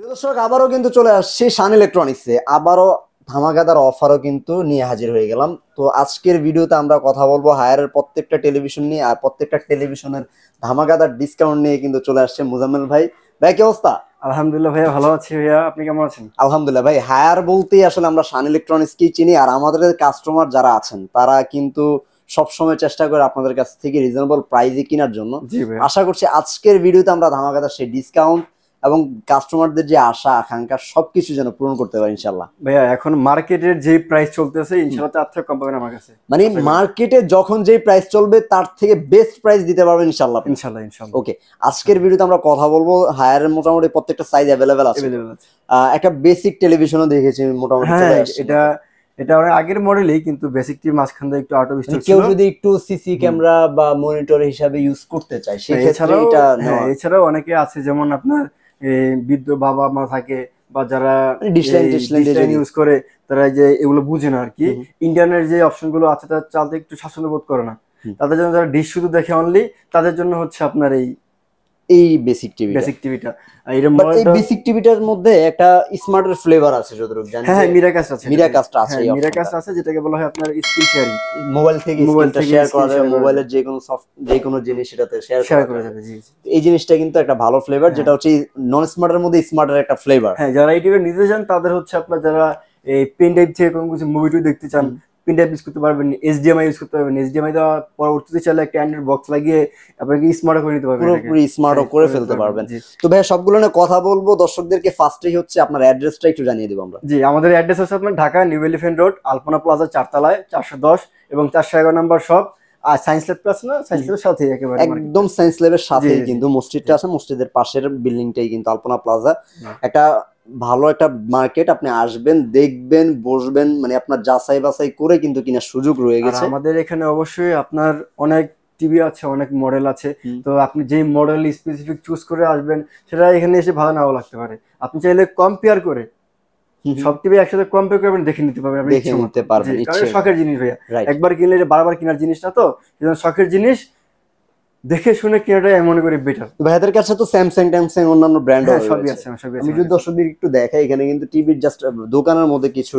দর্শক আবারও কিন্তু চলে আসছে শান ইলেকট্রনিক্সে, আবারও ধামাকাদার অফারও কিন্তু নিয়ে হাজির হয়ে গেলাম। তো আজকের ভিডিওতে আমরা কথা বলবো হায়ারের প্রত্যেকটা টেলিভিশন নিয়ে, আর প্রত্যেকটা টেলিভিশনের ধামাকাদার ডিসকাউন্ট নিয়ে কিন্তু চলে আসছে মুজাম্মেল ভাই। ভাই কি অবস্থা? আলহামদুলিল্লাহ ভাইয়া, ভালো আছি ভাইয়া, আপনি কেমন আছেন? আলহামদুলিল্লাহ ভাই। হায়ার বলতেই আসলে আমরা শান ইলেকট্রনিক্সকেই চিনি, আর আমাদের কাস্টমার যারা আছেন তারা কিন্তু সবসময় চেষ্টা করে আপনাদের কাছ থেকে রিজনেবল প্রাইসে কেনার জন্য। জি ভাইয়া। আশা করছি আজকের ভিডিওতে আমরা ধামাকাদার সেই ডিসকাউন্ট এবং কাস্টমারদের যে আশা আকাঙ্ক্ষা সবকিছু যেন পূরণ করতে পারি ইনশাল্লাহ। ভাইয়া এখন মার্কেটের যে প্রাইস চলতেছে ইনশাআল্লাহ তার থেকে কম পাবেন আমার কাছে। মানে মার্কেটে যখন যেই প্রাইস চলবে তার থেকে বেস্ট প্রাইস দিতে পারবেন ইনশাল্লাহ। ইনশাআল্লাহ ইনশাআল্লাহ। ওকে, আজকের ভিডিওতে আমরা কথা বলবো হায়ারের মোটামুটি প্রত্যেকটা সাইজ অ্যাভেলেবেল আছে। একটা বেসিক টেলিভিশনও দেখেছি মোটামুটি চলে আসছে। এটা অনেক আগের মডেলই, কিন্তু বেসিকটি মাঝখান দিয়ে একটু আউট অফ স্টক ছিল। কেউ যদি একটু সিসি ক্যামেরা বা মনিটর হিসাবে ইউজ করতে চায় সেই ক্ষেত্রে এটা এছাড়াও অনেকে আছে, যেমন আপনার বৃদ্ধ বাবা মা থাকে বা যারা ডিসলাইন ইউজ করে, তারা যে এগুলো বুঝে না আর কি, ইন্টারনেট যে অপশন গুলো আছে তারা চালতে একটু স্বাচ্ছন্দ্য বোধ করে না, তাদের জন্য যারা ডিশ শুধু দেখে অনলি, তাদের জন্য হচ্ছে আপনার এই বেসিক টিভিটা। এই বেসিক টিভিটার মধ্যে একটা স্মার্টের ফ্লেভার আছে যতটুকু জানি। হ্যাঁ, মিরাকাস্ট আছে, মিরাকাস্ট আছে যেটাকে বলা হয় আপনার স্ক্রিন শেয়ারিং। মোবাইল থেকে স্ক্রিনটা শেয়ার করা যাবে, মোবাইলের যে কোনো জিনিস সেটাতে শেয়ার করা যাবে। জি, এই জিনিসটা কিন্তু একটা ভালো ফ্লেভার, যেটা হচ্ছে নন স্মার্টের মধ্যে স্মার্টের একটা ফ্লেভার। হ্যাঁ, যারা এই টিভি নিতে চান তাদের হচ্ছে আপনার, যারা এই পেন ড্রাইভ থেকে কোনো কিছু মুভি দেখতে চান, পেন ড্রাইভ ইউজ করতে পারবেন, এইচডিএমআই ইউজ করতে পারবেন। এইচডিএমআই দেওয়া পরবর্তীতে চাইলে একটা অ্যান্ড্রয়েড বক্স লাগিয়ে আপনাকে স্মার্ট করে নিতে পারবেন, পুরোপুরি স্মার্টও করে ফেলতে পারবেন। তো ভাই সবগুলো নিয়ে কথা বলবো, দর্শকদেরকে ফার্স্টেই হচ্ছে আপনার অ্যাড্রেসটা একটু জানিয়ে দেব আমরা। জি, আমাদের অ্যাড্রেস হচ্ছে আপনার ঢাকা নিউ এলিফ্যান্ট রোড, আলপনা প্লাজা 4 তলায় 410 এবং 411 নম্বর শপ। আর সায়েন্স ল্যাব প্লাস না, সায়েন্স ল্যাবের সাথে একেবারে একদম সায়েন্স ল্যাবের সাথেই কিন্তু মসজিদটা আছে, মসজিদের পাশের বিল্ডিংটাই কিন্তু আলপনা প্লাজা। একটা ভালো একটা মার্কেট, আপনি আসবেন, দেখবেন, বসবেন, মানে আপনার যাচাই বাছাই করে কিন্তু কেনার সুযোগ রয়ে গেছে। আমাদের এখানে অবশ্যই আপনার অনেক টিভি আছে, অনেক মডেল আছে, তো আপনি যেই মডেল স্পেসিফিক চুজ করে আসবেন সেটা এখানে এসে ভালো নাও লাগতে পারে। আপনি চাইলে কম্পেয়ার করে সব টিভি একসাথে কম্পেয়ার করবেন, দেখে নিতে পারবেন, আপনি দেখে নিতে পারবেন। কারণ শখের জিনিস ভাইয়া, একবার কিনলে বারবার কেনার জিনিস না, তো সেজন্য শখের জিনিস দেখে শুনে কেনাটাই আমি মনে করি বেটার। ভাইদের কাছে তো স্যামসাং ট্যামসাং অন্যান্য ব্র্যান্ড সবই আছে। আমি যদি দর্শকদের একটু দেখাই, এখানে কিন্তু টিভির জাস্ট দোকানের মধ্যে কিছু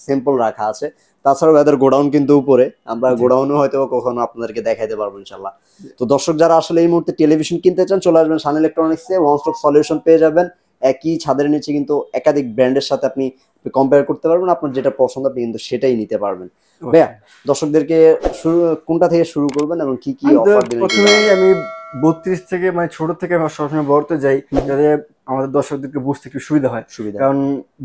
স্যাম্পল রাখা আছে। তাছাড়াও ভাইদের গোডাউন কিন্তু উপরে, আমরা গোডাউনও হয়তো কখনো আপনাদেরকে দেখাইতে পারবো ইনশাল্লাহ। তো দর্শক যারা আসলে এই মুহূর্তে টেলিভিশন কিনতে চান, চলে আসবেন শান ইলেকট্রনিক্সে, ওয়ান স্টপ সলিউশন পেয়ে যাবেন। একই ছাদের নিচে কিন্তু একাধিক ব্র্যান্ডের সাথে আপনি কম্পেয়ার করতে পারবেন, আপনার যেটা পছন্দ আপনি কিন্তু সেটাই নিতে পারবেন। ভাইয়া দর্শকদেরকে কোনটা থেকে শুরু করবেন এবং কি কি অফার দিবেন? প্রথমেই আমি 32 থেকে, মানে ছোট থেকে আমরা সবসময় বড়তে যাই, যাতে আমাদের দর্শকদেরকে বুঝতে একটু সুবিধা হয়। কারণ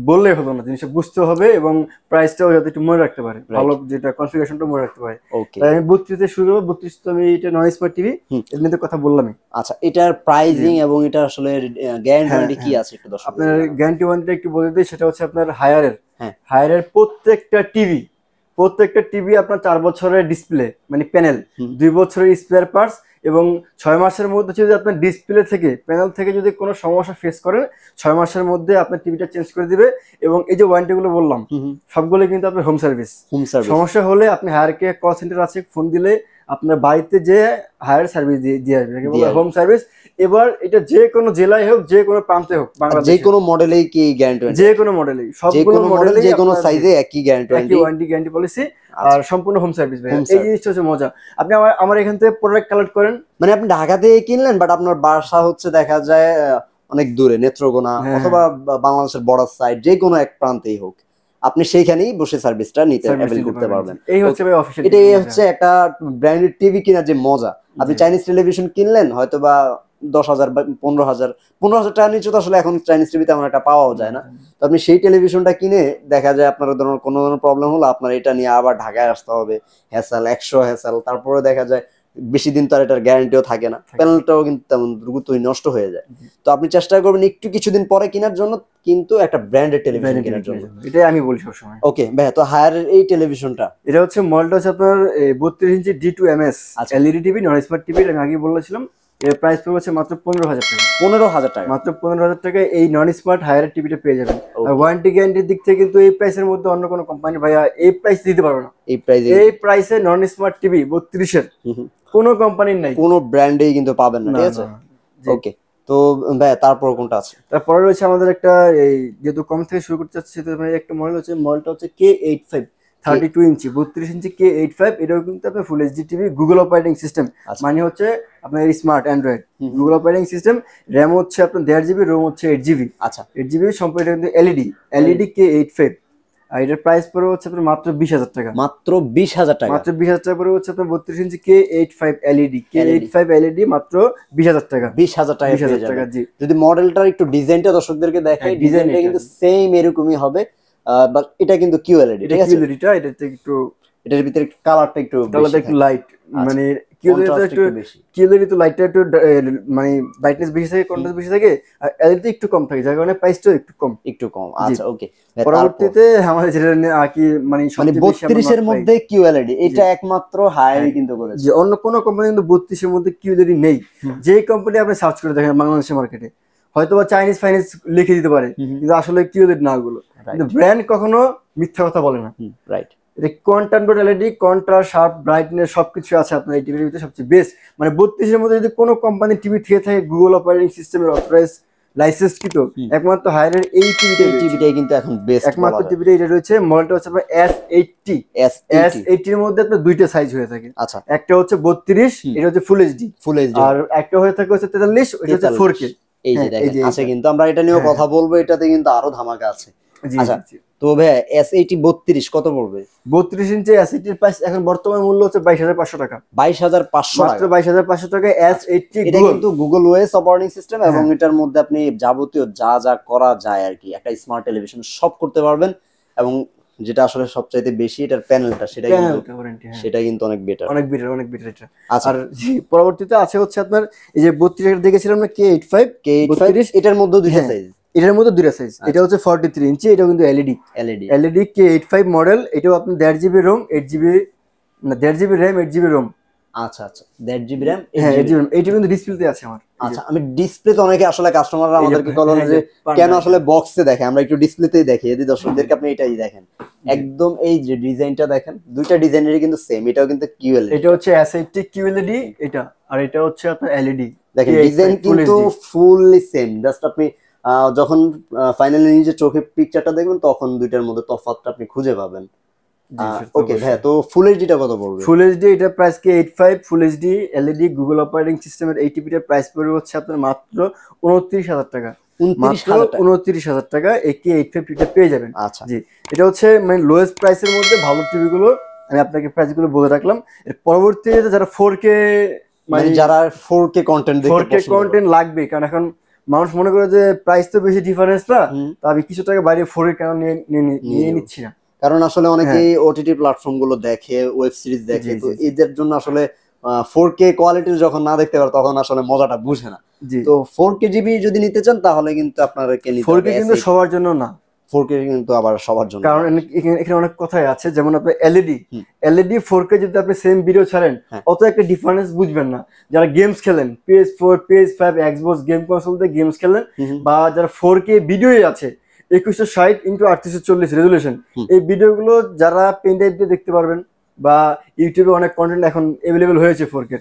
বললেই হলো না, জিনিসটা বুঝতে হবে এবং প্রাইসটাও যাতে একটু মনে রাখতে পারে, ভালো যেটা কনফিগারেশনটা মনে রাখতে পারে। তাই আমি 32 থেকে শুরু করব। 32 তো আমি এটা নন স্মার্ট টিভি, এর মধ্যে কথা বললামই। আচ্ছা, এটার প্রাইসিং এবং এটা আসলে গ্যারান্টি ওয়ারেন্টি কি আছে একটু দর্শক আপনার গ্যারান্টি ওয়ারেন্টি একটু বলে দিই। সেটা হচ্ছে আপনার হায়ারের প্রত্যেকটা টিভি আপনার 4 বছরের ডিসপ্লে, মানে প্যানেল, 2 বছরের স্পেয়ার পার্টস এবং 6 মাসের মধ্যে যদি আপনার ডিসপ্লে থেকে, প্যানেল থেকে যদি কোনো সমস্যা ফেস করেন, 6 মাসের মধ্যে আপনার টিভিটা চেঞ্জ করে দিবে। এবং এই যে ওয়ারেন্টি গুলো বললাম সবগুলো কিন্তু আপনার হোম সার্ভিস। সমস্যা হলে আপনি হায়ারকে কল সেন্টার আছে, ফোন দিলে আপনার বাড়িতে যে হায়ার সার্ভিস দিয়ে আসবে, হোম সার্ভিস। এবার এটা যে কোনো জেলায় হোক, যে কোনো প্রান্তে হোক, বাংলাদেশে যে কোনো মডেলেই কি গ্যারান্টি? যে কোনো মডেলেই, সবগুলো মডেলে, যে কোনো সাইজে একই গ্যারান্টি পলিসি, আর সম্পূর্ণ হোম সার্ভিস। এই জিনিসটা হচ্ছে মজা। আপনি আমার এখান থেকে প্রোডাক্ট কালেক্ট করেন, মানে আপনি ঢাকা থেকে কিনলেন, বাট আপনার বাসা হচ্ছে দেখা যায় অনেক দূরে, নেত্রকোনা অথবা বাংলাদেশের বর্ডার সাইড, যে কোনো এক প্রান্তেই হোক, আপনি সেইখানেই বসে সার্ভিসটা নিতে অ্যাভেল করতে পারবেন। এই হচ্ছে ভাই অফিশিয়াল, এটাই হচ্ছে একটা ব্র্যান্ডেড টিভি কেনার যে মজা। আপনি চাইনিজ টেলিভিশন কিনলেন হয়তো বা 10,000 বা 15,000 টাকার নিচে তো আসলে এখন চাইনিজ টিভি তেমন একটা পাওয়াও যায় না। তো আপনি সেই টেলিভিশনটা কিনে দেখা যায় আপনার ধরনের কোনো ধরনের প্রবলেম হলো, আপনার এটা নিয়ে আবার ঢাকায় আসতে হবে, হ্যাসাল 100 হ্যাসাল। তারপরে দেখা যায় বেশি দিন তো আর এটার গ্যারান্টিও থাকে না, প্যানেলটাও কিন্তু তেমন দ্রুতই নষ্ট হয়ে যায়। তো আপনি চেষ্টা করবেন একটু কিছুদিন পরে কেনার জন্য, কিন্তু একটা ব্র্যান্ডেড টেলিভিশন কেনার জন্য। এটাই আমি বলি সবসময়। ওকে ভাই, তো হায়ারের এই টেলিভিশনটা, এটা হচ্ছে মডেলটা হচ্ছে আপনার 32 ইঞ্চি D2MS এলইডি টিভি, নন স্মার্ট টিভি। আমি আগে বলেছিলাম এর প্রাইস পড়ছে মাত্র 15,000 টাকা। 15,000 টাকা, মাত্র 15,000 টাকায় এই নন স্মার্ট হায়ার টিভিটা পেয়ে যাবেন। আর ওয়ারেন্টি গ্যারান্টির দিক থেকে কিন্তু এই প্রাইসের মধ্যে অন্য কোনো কোম্পানি ভাইয়া এই প্রাইস দিতে পারবে না। এই প্রাইসে নন স্মার্ট টিভি 32 এর কোনো কোম্পানির নাই, কোনো ব্র্যান্ডেই কিন্তু পাবেন না, ঠিক আছে? ওকে, তো ভাই তারপর কোনটা আছে? তারপরে রয়েছে আমাদের একটা, এই যেহেতু কম থেকে শুরু করতে চাচ্ছি সেহেতু একটা মডেল হচ্ছে, মডেলটা হচ্ছে K85 32 ইঞ্চি 32 ইঞ্চি K85। এটাও কিন্তু আপনার full HD TV, Google operating system, মানে হচ্ছে আপনার smart Android Google operating system. RAM হচ্ছে আপনার 1.5 জিবি, রোম হচ্ছে 8 জিবি। আচ্ছা 8 জিবি সম্পূর্ণ কিন্তু এলইডি K85। আর এটার প্রাইস পড়ে হচ্ছে আপনার মাত্র 20,000 টাকা। মাত্র 20,000 টাকা? মাত্র 20,000 টাকা পড়ে হচ্ছে আপনার 32 ইঞ্চি K85 এলইডি মাত্র 20,000 টাকা। 20,000 টাকা 20,000 টাকা, জি। যদি মডেলটার একটু ডিজাইনটা দর্শকদেরকে দেখাই, ডিজাইনটা কিন্তু সেম এরকমই হবে, বাট এটা কিন্তু কিউএলইডি। এটা কিউএলইডিটা, এটাতে একটু, এটার ভিতরে কালারটা একটু লাইট, মানে কিউএলইডি তো লাইটটা একটু মানে ব্রাইটনেস বেশি থাকে, কন্ট্রাস্ট বেশি থাকে, আর এলইডি একটু কম থাকে, যার কারণে প্রাইসটা একটু কম। আচ্ছা ওকে। পরবর্তীতে আমাদের যেটা কি মানে 32 এর মধ্যে কিউএলইডি, এটা একমাত্র হায়ারই কিন্তু করেছে, যে অন্য কোনো কোম্পানি কিন্তু 32 এর মধ্যে কিউএলইডি নেই। যে কোম্পানি আপনি সার্চ করে দেখেন বাংলাদেশের মার্কেটে, হয়তো বা চাইনিজ ফাইনিজ লিখে দিতে পারে, কিন্তু আসলে কিউএলইডি না ওগুলো। কিন্তু ব্র্যান্ড কখনো মিথ্যা কথা বলে না। রাইট। এটা quantum dot LED, contrast, sharp, brightness সবকিছু আছে আপনার এই টিভির ভিতরে। সবচেয়ে বেস্ট মানে 32 এর মধ্যে যদি কোনো কোম্পানি টিভি থেকে থাকে গুগল অপারেটিং সিস্টেমের অথরাইজ লাইসেন্সকৃত, একমাত্র হায়ারের এই টিভিটাই কিন্তু এখন বেস্ট, একমাত্র টিভিটা এটা রয়েছে। মডেলটা হচ্ছে আপনার S80 এর মধ্যে আপনার দুইটা সাইজ হয়ে থাকে। আচ্ছা, একটা হচ্ছে 32, এটা হচ্ছে ফুল এইচডি, আর একটা হয়ে থাকে হচ্ছে 43, এটা হচ্ছে 4K। এই যে দেখেন আছে, কিন্তু আমরা এটা নিয়েও কথা বলবো, এটাতে কিন্তু আরো ধামাকা আছে। আচ্ছা তো ভাই S80 32 কত পড়বে? 32 ইঞ্চি S80 এর প্রাইস এখন বর্তমান মূল্য হচ্ছে 22,500 টাকা। 22,500 মাত্র 22,500 টাকায় S80। এটা কিন্তু গুগল ওএস অপারেটিং সিস্টেম, এবং এটার মধ্যে আপনি যাবতীয় যা যা করা যায় আর কি একটা স্মার্ট টেলিভিশন সব করতে পারবেন। এবং যেটা আসলে সবচাইতে বেশি এটার প্যানেলটা, সেটা কিন্তু অনেক বেটার, অনেক বেটার এটা। আর পরবর্তীতে আছে হচ্ছে আপনার এই যে 32 এর দেখেছিলাম না K85, এটার মধ্যে দুইটা সাইজ, এটার মধ্যে দুইটা সাইজ। এটা হচ্ছে 43 ইঞ্চি, এটাও কিন্তু এলইডি K85 মডেল। এটাও আপনি 1.5 জিবি রোম 8 জিবি, না 1.5 জিবি র্যাম 8 জিবি রোম। আচ্ছা 1.5 জিবি র্যাম 8 জিবি রোম। এইটা কিন্তু ডিসপ্লেতে আছে আমার। আচ্ছা, আমি ডিসপ্লে তো অনেকে আসলে কাস্টমাররা আমাদেরকে কল করে যে কেন আসলে বক্সে দেখে, আমরা একটু ডিসপ্লেতেই দেখি। যদি দর্শকদেরকে আপনি এটাই দেখেন, একদম এই যে ডিজাইনটা দেখেন, দুইটা ডিজাইনেরই কিন্তু সেম। এটাও কিন্তু কিউএলইডি, এটা হচ্ছে S80 কিউএলইডি এটা, আর এটা হচ্ছে আপনার এলইডি। দেখেন ডিজাইন কিন্তু ফুললি সেম। জাস্ট আপনি যখন ফাইনালি নিজে চোখে পিকচারটা দেখবেন, তখন দুইটার মধ্যে তফাৎটা আপনি খুঁজে পাবেন। ওকে ভাই, তো ফুল এইচডিটা কত পড়বে? ফুল এইচডি এটা price K85 full HD LED Google operating সিস্টেমের এই টিভিটার প্রাইস পড়বে হচ্ছে আপনার মাত্র 29,000 টাকা। 29,000 টাকা এই K85 টিভিটা পেয়ে যাবেন। আচ্ছা জি, এটা হচ্ছে মানে লোয়েস্ট প্রাইসের মধ্যে ভালো টিভিগুলো আমি আপনাকে প্রাইসগুলো বলে রাখলাম। এর পরবর্তীতে যারা 4K মানে যারা 4K কন্টেন্ট দেখতে 4K কন্টেন্ট লাগবে, কারণ এখন মানুষ মনে করে যে প্রাইস তো বেশি ডিফারেন্স না, তো আমি কিছু টাকা বাইরে 4K কেন নিয়ে নিচ্ছি না। কারণ আসলে অনেকেই ওটিটি প্ল্যাটফর্ম গুলো দেখে, ওয়েব সিরিজ দেখে, তো এদের জন্য আসলে 4K কোয়ালিটি যখন না দেখতে পারে তখন আসলে মজাটা বুঝে না। তো 4K জিবি যদি নিতে চান তাহলে কিন্তু আপনাদেরকে নিতে হবে। 4K কিন্তু সবার জন্য না, 4K কিন্তু আবার সবার জন্য, কারণ এখানে অনেক কথাই আছে। যেমন আপনি এলইডি 4K যদি আপনি সেম ভিডিও ছাড়েন, অত একটা ডিফারেন্স বুঝবেন না। যারা গেমস খেলেন, PS4 PS5 Xbox game কনসোলতে games খেলেন, বা যারা 4K ভিডিও আছে 2160x3840 রেজুলেশন, এই ভিডিওগুলো যারা পেন ড্রাইভ দিয়ে দেখতে পারবেন, বা ইউটিউবে অনেক কন্টেন্ট এখন अवेलेबल হয়েছে 4K,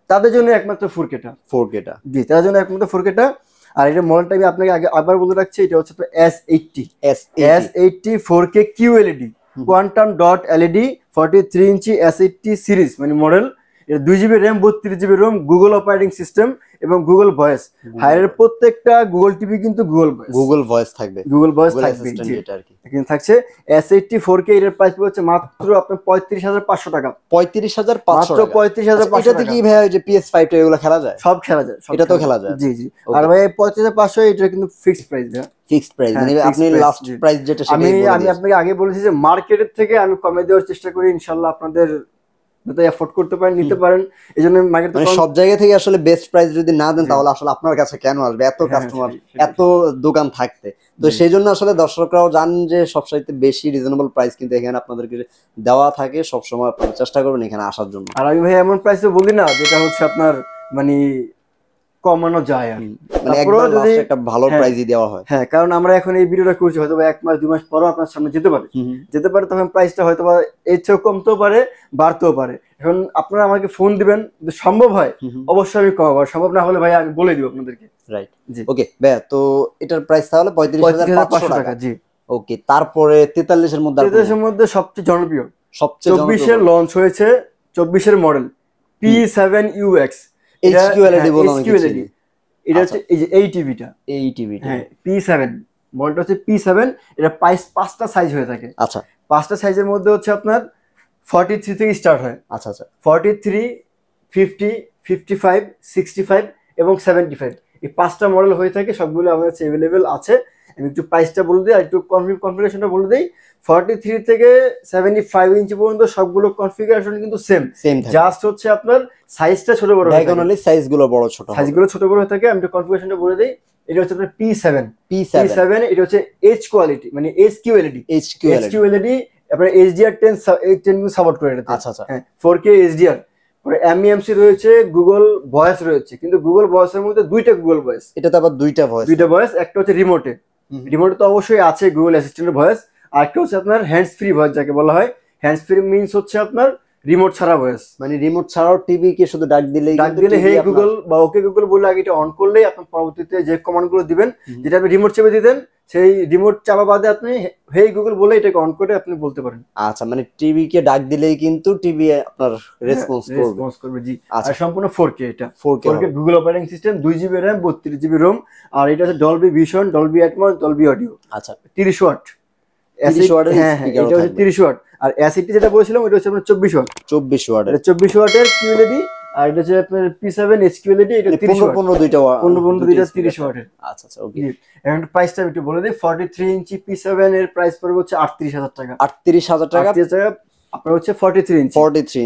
তাদের জন্য একমাত্র 4Kটা জি, তাদের জন্য একমাত্র 4Kটা। আর এটা মডেলটা আমি আপনাকে আবার বলে রাখছি, এটা হচ্ছে S80 4K QLED quantum dot LED 43 ইঞ্চি S80 সিরিজ মানে মডেল। এটা 2 GB RAM 32 GB ROM, Google operating system এবং গুগল ভয়েস। হায়ারের প্রত্যেকটা গুগল টিভি কিন্তু গুগল ভয়েস থাকবে, এটা আর কি এখানে থাকছে। S80 4K এর প্রাইস হচ্ছে মাত্র আপনার 35,500 টাকা। 35,500 মাত্র 35,500 এটাতে কি ভাই ওই যে PS5 টা এগুলো খেলা যায়? সব খেলা যায়, এটা তো খেলা যায়। জি। আর ভাই 35,500 এটা কিন্তু ফিক্সড প্রাইস। ফিক্সড প্রাইস মানে আপনি লাস্ট প্রাইস যেটা সেটাই আমি আপনাকে আগে বলেছি যে মার্কেটের থেকে আমি কমে দেওয়ার চেষ্টা করি, ইনশাআল্লাহ আপনাদের যাতে এফোর্ড করতে পারেন, নিতে পারেন। এইজন্য মার্কেট মানে সব জায়গা থেকে আসলে বেস্ট প্রাইস যদি না দেন তাহলে আসলে আপনার কাছে কেন আসবে এত কাস্টমার, এত দোকান থাকতে? তো সেই জন্য আসলে দর্শকরাও জানেন যে সবচাইতে বেশি রিজনেবল প্রাইস কিন্তু এখানে আপনাদেরকে দেওয়া থাকে। সবসময় আপনারা চেষ্টা করবেন এখানে আসার জন্য। আর আমি ভাই এমন প্রাইসে বলি না যেটা হচ্ছে আপনার মানে কমানো যায় আর মানে তারপরেও একবার যদি লাস্টে একটা ভালো হ্যাঁ, প্রাইজই দেওয়া হয়। হ্যাঁ, কারণ আমরা এখন এই ভিডিওটা করছি হয়তো 1 মাস 2 মাস পরও আপনার সামনে যেতে পারে তখন প্রাইসটা হয়তো বা এর চেয়েও কমতেও পারে বাড়তেও পারে। এখন আপনারা আমাকে ফোন দিবেন, যদি সম্ভব হয় অবশ্যই আমি কমাবো, আর সম্ভব না হলে ভাই আমি বলে দিব আপনাদেরকে। রাইট, জি, ওকে ভাইয়া, তো এটার প্রাইস তাহলে 35,500 টাকা। জি। ওকে, তারপরে 43 এর মধ্যে আর কোন 43 এর মধ্যে সবচেয়ে জনপ্রিয় সবচেয়ে 24 এর লঞ্চ হয়েছে, 24 এর মডেল P7UX, এটা HQLED বলে অনেকে HQLED, চিনি। এটা আচ্ছা, হচ্ছে এই যে এই টিভিটা, এই টিভিটা। হ্যাঁ P7 মডেলটা হচ্ছে P7। এটা পাঁচটা সাইজ হয়ে থাকে। আচ্ছা, পাঁচটা সাইজের মধ্যে হচ্ছে আপনার 43 থেকে স্টার্ট হয়। আচ্ছা, আচ্ছা। 43, 50, 55, 65 এবং 75, এই পাঁচটা মডেল হয়ে থাকে। সবগুলো আমাদের কাছে অ্যাভেলেবেল আছে। আমি একটু প্রাইসটা বলে দিই আর একটু কনফিগারেশনটা বলে দিই। 43 থেকে 75 ইঞ্চি পর্যন্ত সবগুলো কনফিগারেশন কিন্তু সেম থাকে। জাস্ট হচ্ছে আপনার সাইজটা ছোট বড় হয়ে থাকে, ডায়াগোনালি সাইজগুলো বড় ছোট হবে। সাইজগুলো ছোট বড় হয়ে থাকে। আমি একটু কনফিগারেশনটা বলে দিই। এটা হচ্ছে আপনার P7, P7 এটা হচ্ছে এইচ কোয়ালিটি মানে HQLED, HQLED। আপনার HDR10 10 সাপোর্ট করে এটাতে। আচ্ছা, আচ্ছা। হ্যাঁ, 4K HDR, পরে MEMC রয়েছে, গুগল ভয়েস রয়েছে, কিন্তু গুগল ভয়েসের মধ্যে দুইটা গুগল ভয়েস, এটাতে আবার দুইটা ভয়েস। একটা হচ্ছে রিমোটে তো অবশ্যই আছে গুগল অ্যাসিস্ট্যান্টের ভয়েস, আর একটা হচ্ছে আপনার হ্যান্ডস ফ্রি ভয়েস যাকে বলা হয়। হ্যান্ডস ফ্রি মিন্স হচ্ছে আপনার রিমোট ছাড়া ভয়েস, মানে রিমোট ছাড়াও টিভি কে শুধু ডাক দিলে হে গুগল বা ওকে গুগল বলে আগে এটা অন করলেই আপনার পরবর্তীতে যে কমান্ড গুলো দিবেন, যেটা আপনি রিমোট চেপে দিতেন, সেই রিমোট চাপা বাদে আপনি হে গুগল বলে এটাকে অন করে আপনি বলতে পারেন। আচ্ছা, মানে টিভি কে ডাক দিলেই কিন্তু টিভি আপনার রেসপন্স করবে। জি, আচ্ছা, আর সম্পূর্ণ 4K, এটা 4K Google operating system, 2GB RAM, 32GB ROM, আর এটা হচ্ছে Dolby vision, Dolby atoms, Dolby audio. আচ্ছা, 30 ওয়াট, 30 ওয়াটের হ্যাঁ, এটা হচ্ছে 30 ওয়াট। আর অ্যাসিডটি যেটা বলেছিলাম এটা হচ্ছে আপনার 24 ওয়াট, 24 ওয়াটের। এটা 24 ওয়াটের QLED। আর এটা হচ্ছে আপনার P7 HQLED, এটা 30 ওয়াট, 15 দুইটা 15 দুইটা 30 ওয়াটের। আচ্ছা, আচ্ছা, ওকে। এখন প্রাইসটা একটু বলে দিই। 43 ইঞ্চি P7 এর প্রাইস পড়বে হচ্ছে 38,000 টাকা। 38,000 টাকা। 38,000 টাকা আপনার হচ্ছে 43 ইঞ্চি,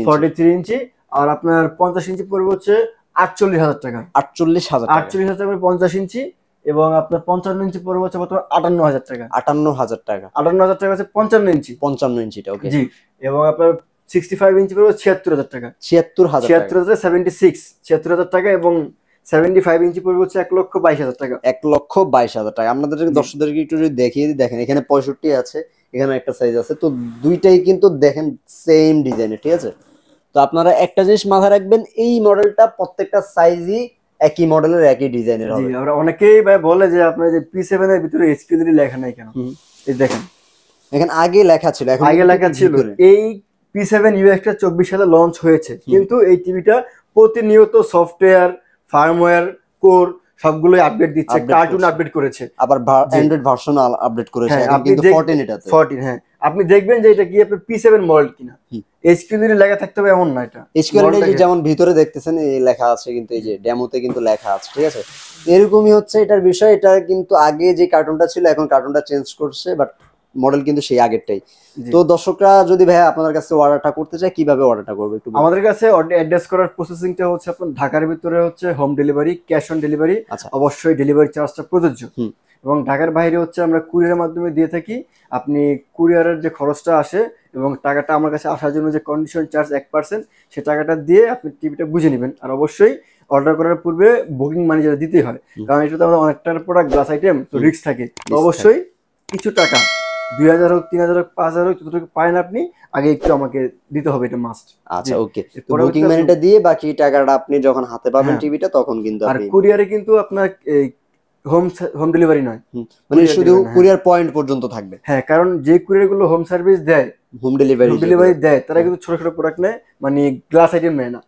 43 ইঞ্চি। আর আপনার 50 ইঞ্চি পড়বে হচ্ছে 48,000 টাকা। 48,000 টাকা, 48,000 টাকা 50 ইঞ্চি। এবং আপনার 55 ইঞ্চি পড়বে হচ্ছে বর্তমানে 58,000 টাকা। 58,000 টাকা, 58,000 টাকা হচ্ছে 55 ইঞ্চি, 55 ইঞ্চিটা। ওকে, জি। এবং আপনার 65 ইঞ্চি পড়বে 76,000 টাকা, 76,000 টাকা, 76,000 টাকা। এবং 75 ইঞ্চি পড়বে হচ্ছে 1,22,000 টাকা, 1,22,000 টাকা। আপনাদের দর্শকদেরকে একটু যদি দেখিয়ে দিই, দেখেন এখানে 65 আছে, এখানে একটা সাইজ আছে, তো দুইটাই কিন্তু দেখেন সেম ডিজাইনের, ঠিক আছে। তো আপনারা একটা জিনিস মাথায় রাখবেন, এই মডেলটা প্রত্যেকটা সাইজই একই মডেলের একই ডিজাইনের হবে। জি, আমরা অনেকেই ভাই বলে যে আপনার যে P7 এর ভিতরে HQLED লেখা নাই কেন। এই দেখেন এখানে আগে লেখা ছিল, এখন আগে লেখা ছিল। এই P7UX টা 24 সালে লঞ্চ হয়েছে, কিন্তু এই টিভিটা প্রতিনিয়ত সফটওয়্যার, ফার্মওয়্যার, কোর সবগুলোই আপডেট দিচ্ছে, কার্টুন আপডেট করেছে, আবার অ্যান্ড্রয়েড ভার্সন আপডেট করেছে, এখন কিন্তু 14 এটাতে। 14, হ্যাঁ। আপনি দেখবেন যে এটা কি আপনার P7 মডেল কিনা, HQLED লেখা থাকতে হবে এমন না। এটা HQLED যেমন ভিতরে দেখতেছেন এই লেখা আছে, কিন্তু এই যে ডেমোতে কিন্তু লেখা আছে, ঠিক আছে। এরকমই হচ্ছে এটার বিষয়। এটা কিন্তু আগে যে কার্টুনটা ছিল এখন কার্টুনটা চেঞ্জ করছে, বাট মডেল কিন্তু সেই আগেরটাই। তো দর্শকরা যদি ভাই আপনাদের কাছে অর্ডারটা করতে চায়, কিভাবে অর্ডারটা করবে একটু? আমাদের কাছে অ্যাড্রেস করার প্রসেসিংটা হচ্ছে আপনার ঢাকার ভিতরে হচ্ছে home delivery, cash on delivery, অবশ্যই ডেলিভারি চার্জটা প্রযোজ্য। এবং ঢাকার বাইরে হচ্ছে আমরা কুরিয়ারের মাধ্যমে দিয়ে থাকি। আপনি কুরিয়ারের যে খরচটা আসে এবং টাকাটা আমার কাছে আসার জন্য যে কন্ডিশন চার্জ 1%, সে টাকাটা দিয়ে আপনি টিভিটা বুঝে নেবেন। আর অবশ্যই অর্ডার করার পূর্বে বুকিং মানি যেটা দিতে হয়, কারণ এটা তো আমাদের অনেকটা প্রোডাক্ট, গ্লাস আইটেম, তো রিস্ক থাকে। তো অবশ্যই কিছু টাকা, 2,000 হোক, 3,000 হোক, 5,000 হোক, যতটুকু পারেন আপনি আগে একটু আমাকে দিতে হবে, এটা মাস্ট। আচ্ছা, ওকে। তো বুকিং মানিটা দিয়ে বাকি টাকাটা আপনি যখন হাতে পাবেন টিভিটা, তখন কিন্তু আর কুরিয়ারে কিন্তু আপনার হোম ডেলিভারি নয়, মানে শুধু কুরিয়ার পয়েন্ট পর্যন্ত থাকবে। হ্যাঁ, কারণ যে কুরিয়ার গুলো হোম সার্ভিস দেয়, হোম ডেলিভারি দেয়, তারা কিন্তু ছোট ছোট প্রোডাক্ট নেয়, মানে গ্লাস আইটেম নেয় না।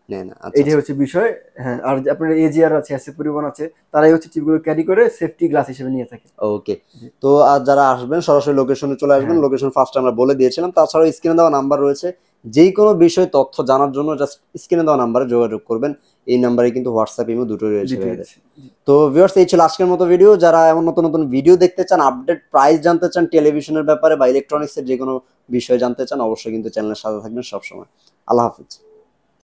এটাই হচ্ছে বিষয়। হ্যাঁ, আর আপনার এজিআর আছে, এসএ পরিবহন আছে, তারাই হচ্ছে টিভিগুলো ক্যারি করে সেফটি গ্লাস হিসেবে নিয়ে থাকে। ওকে, তো আর যারা আসবেন সরাসরি লোকেশনে চলে আসবেন। লোকেশন ফার্স্ট আমরা বলে দিয়েছিলাম। তাছাড়াও স্ক্রিনে দেওয়া নাম্বার রয়েছে, যেই কোনো বিষয় তথ্য জানার জন্য জাস্ট স্ক্রিনে দেওয়া নাম্বারে যোগাযোগ করবেন। এই নাম্বারে কিন্তু হোয়াটসঅ্যাপ, ইমো দুটোই রয়েছে। তো ভিউয়ার্স, এই ছিল আজকের মতো ভিডিও। যারা এমন নতুন নতুন ভিডিও দেখতে চান, আপডেট প্রাইস জানতে চান টেলিভিশনের ব্যাপারে বা ইলেকট্রনিক্সের যে কোনো বিষয় জানতে চান, অবশ্যই কিন্তু চ্যানেলের সাথে থাকবেন সবসময়। আল্লাহ হাফিজ।